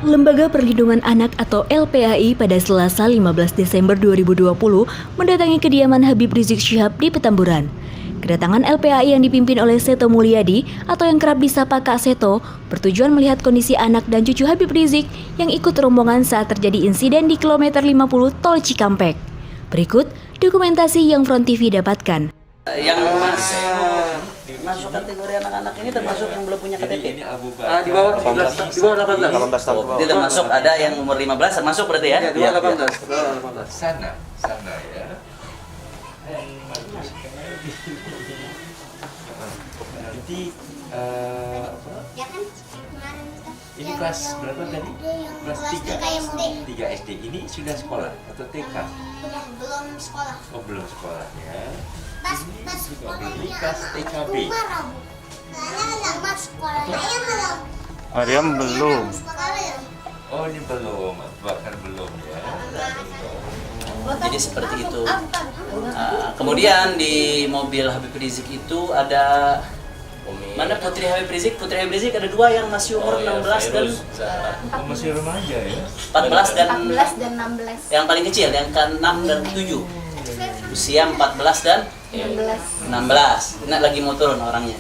Lembaga Perlindungan Anak atau LPAI pada Selasa 15 Desember 2020 mendatangi kediaman Habib Rizik Syihab di Petamburan. Kedatangan LPAI yang dipimpin oleh Seto Mulyadi atau yang kerap disapa Kak Seto bertujuan melihat kondisi anak dan cucu Habib Rizik yang ikut rombongan saat terjadi insiden di kilometer 50 Tol Cikampek. Berikut dokumentasi yang Front TV dapatkan. Yang masuk kategori anak-anak ini termasuk yang belum punya KTP. Di bawah 18 tahun. Itu termasuk ada yang umur 15 termasuk berarti ya? Di bawah 18. Sana ya. Nanti ini kelas berapa tadi? Kelas 3 SD. Ini sudah sekolah atau TK? Belum sekolah. Oh, belum sekolah ya. Pas Ini kelas TKB. Mariam belum. Oh, ini belum, bahkan belum ya. Jadi seperti itu. Kemudian di mobil Habib Rizik itu ada mana Putri Habib Rizik? Putri Habib Rizik ada dua yang masih umur 16 dan Masih remaja ya. 14 dan 16. yang paling kecil yang ke-6 dan ke-7. Usia 14 dan 16. Ini lagi mau turun orangnya.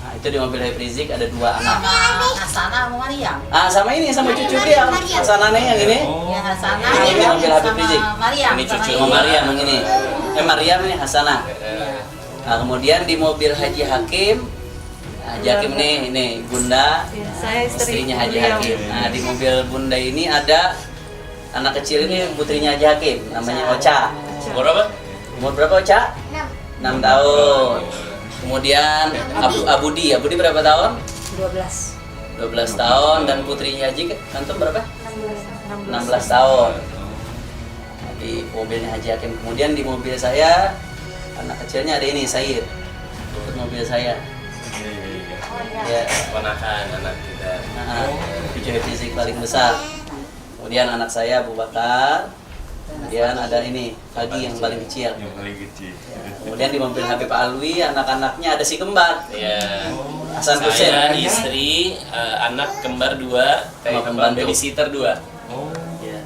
Nah, itu di mobil Habib Rizik ada dua anak. Hasanah sama Maryam. Sama ini sama cucu dia. Hasanah nih yang ini. Ya Hasanah. Ini mobil Habib Rizik. Maryam. Ini cucu sama Maryam yang ini. Maryam ini Hasanah. Nah, kemudian di mobil Haji Hakim. Haji Hakim ini Bunda. Saya Istrinya Haji Hakim. Nah, di mobil Bunda ini ada anak kecil ini putrinya Haji Hakim, namanya Ocha. Umur berapa Ocha? 6 tahun. Kemudian Abudi berapa tahun? 12 tahun dan putrinya Haji Kantum berapa? 16 tahun. Di mobilnya Haji Hakim. Kemudian di mobil saya anak kecilnya ada ini Said. Ikut mobil saya. Ya, Ponakan anak kita. cucu Habib Rizik paling besar. Kemudian anak saya Abu Bakar. Kemudian ada ini Pagi yang paling kecil. Yang paling kecil. Kemudian di mobil Habib Alwi anak-anaknya ada si kembar. Ya, Hasan Hussein. saya istri, anak kembar 2, Sama pembantu. babysitter 2. Oh, Ya.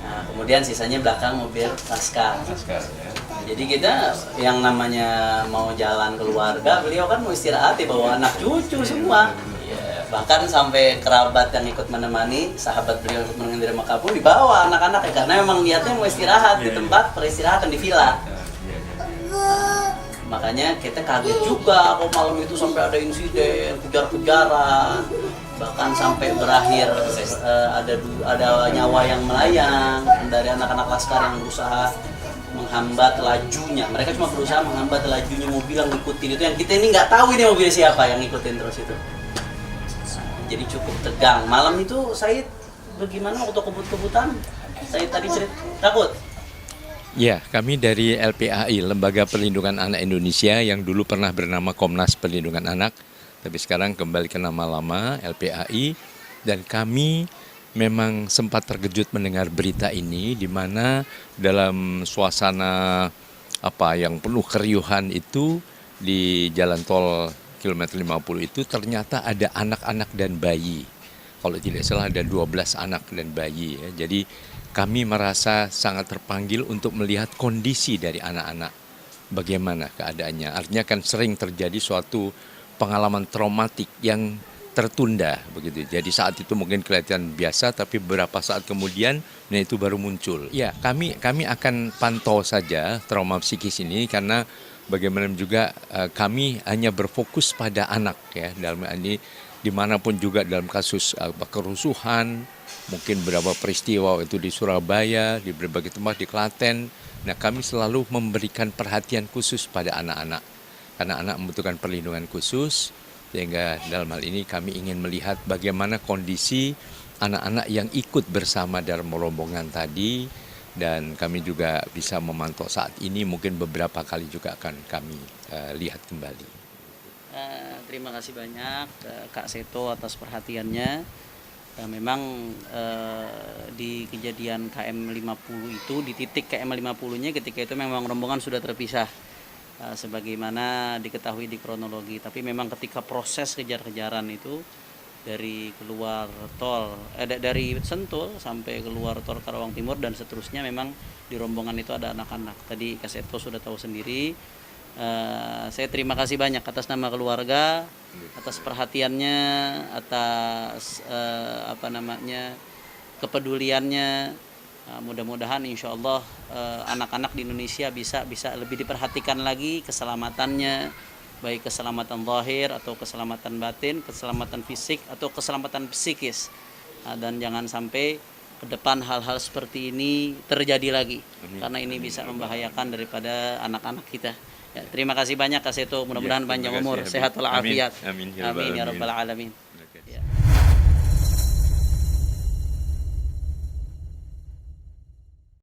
Nah, kemudian sisanya belakang mobil Laskar. Laskar ya. Jadi kita yang namanya mau jalan keluarga, beliau kan mau istirahat ya bawa anak cucu semua. Ya, Bahkan sampai kerabat yang ikut menemani, sahabat beliau ikut mengendari Mekah pun dibawa anak-anak ya, karena memang niatnya mau istirahat di tempat peristirahatan di villa. Makanya kita kaget juga kok malam itu sampai ada insiden, kejar-kejaran, bahkan sampai berakhir ada nyawa yang melayang dari anak-anak Laskar yang berusaha menghambat lajunya. Mereka cuma berusaha menghambat lajunya mobil yang ngikutin itu, yang kita ini nggak tahu ini mobil siapa yang ngikutin terus itu. Jadi cukup tegang. Malam itu Said bagaimana waktu kebut-kebutan? Said tadi cerita takut. Ya, kami dari LPAI, Lembaga Perlindungan Anak Indonesia, yang dulu pernah bernama Komnas Perlindungan Anak, tapi sekarang kembali ke nama lama LPAI, dan kami memang sempat terkejut mendengar berita ini, di mana dalam suasana yang penuh keriuhan itu di jalan tol kilometer 50 itu ternyata ada anak-anak dan bayi. Kalau tidak salah ada 12 anak dan bayi ya. Jadi kami merasa sangat terpanggil untuk melihat kondisi dari anak-anak, bagaimana keadaannya. Artinya kan sering terjadi suatu pengalaman traumatik yang tertunda begitu. Jadi saat itu mungkin kelihatan biasa, tapi beberapa saat kemudian itu baru muncul. Ya, kami akan pantau saja trauma psikis ini, karena bagaimana juga kami hanya berfokus pada anak ya, dalam ini dimanapun juga dalam kasus kerusuhan, mungkin beberapa peristiwa itu di Surabaya, di berbagai tempat di Klaten. Nah, kami selalu memberikan perhatian khusus pada anak-anak, karena anak membutuhkan perlindungan khusus, sehingga dalam hal ini kami ingin melihat bagaimana kondisi anak-anak yang ikut bersama dalam rombongan tadi, dan kami juga bisa memantau saat ini, mungkin beberapa kali juga akan kami lihat kembali. Terima kasih banyak Kak Seto atas perhatiannya. Memang di kejadian KM 50 itu, di titik KM 50-nya ketika itu memang rombongan sudah terpisah. sebagaimana diketahui di kronologi. Tapi memang ketika proses kejar-kejaran itu dari keluar tol dari Sentul sampai keluar tol Karawang Timur dan seterusnya, memang di rombongan itu ada anak-anak. Tadi Kaseto sudah tahu sendiri. Saya terima kasih banyak atas nama keluarga, atas perhatiannya, atas kepeduliannya. Mudah-mudahan insya Allah anak-anak di Indonesia bisa lebih diperhatikan lagi keselamatannya, baik keselamatan zahir atau keselamatan batin, keselamatan fisik atau keselamatan psikis. Dan jangan sampai ke depan hal-hal seperti ini terjadi lagi. Amin. Karena ini bisa membahayakan daripada anak-anak kita. Ya, terima kasih banyak Kak Seto, mudah-mudahan panjang umur, sehat walafiat. Amin. Amin ya rabbal alamin.